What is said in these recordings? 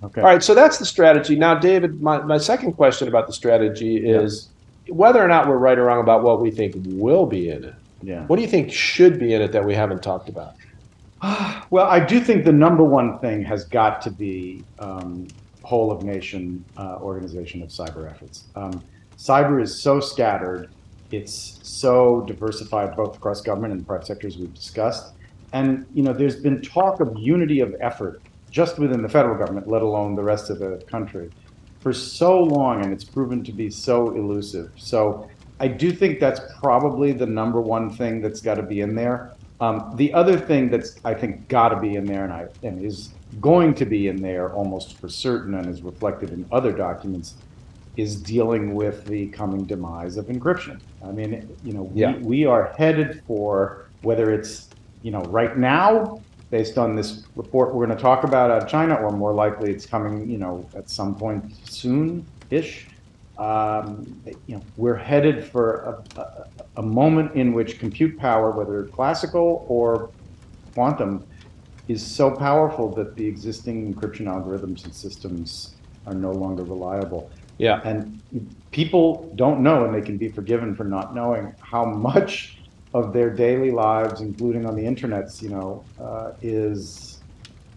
Okay. All right, so that's the strategy. Now, David, my second question about the strategy is whether or not we're right or wrong about what we think will be in it. Yeah. What do you think should be in it that we haven't talked about? Well, I do think the number one thing has got to be whole of nation organization of cyber efforts. Cyber is so scattered. It's so diversified, both across government and the private sector, as we've discussed. And, there's been talk of unity of effort just within the federal government, let alone the rest of the country, for so long, and it's proven to be so elusive. So I do think that's probably the number one thing that's got to be in there. The other thing that's, I think, got to be in there and is going to be in there almost for certain and is reflected in other documents is dealing with the coming demise of encryption. I mean, we are headed for, whether it's, right now, based on this report we're going to talk about out of China, or more likely it's coming, at some point soon-ish. We're headed for a moment in which compute power, whether classical or quantum, is so powerful that the existing encryption algorithms and systems are no longer reliable. Yeah. And people don't know, and they can be forgiven for not knowing, how much of their daily lives, including on the internets, is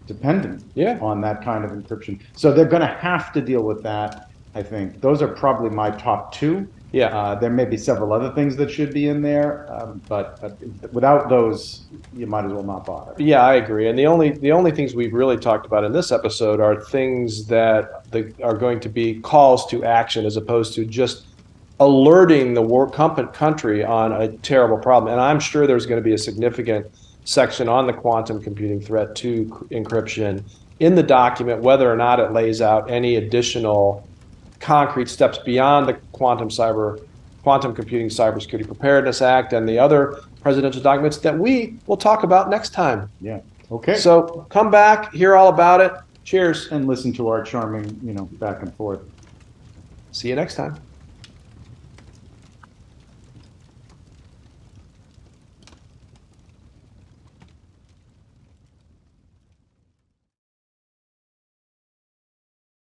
dependent on that kind of encryption. So they're going to have to deal with that, I think. Those are probably my top two. Yeah. There may be several other things that should be in there, but without those, you might as well not bother. Yeah, I agree. And the only things we've really talked about in this episode are things that are going to be calls to action, as opposed to just alerting the country on a terrible problem. And I'm sure there's going to be a significant section on the quantum computing threat to encryption in the document, whether or not it lays out any additional concrete steps beyond the Quantum Computing Cybersecurity Preparedness Act and the other presidential documents that we will talk about next time. Yeah. Okay. So come back, hear all about it. Cheers. And listen to our charming, back and forth. See you next time.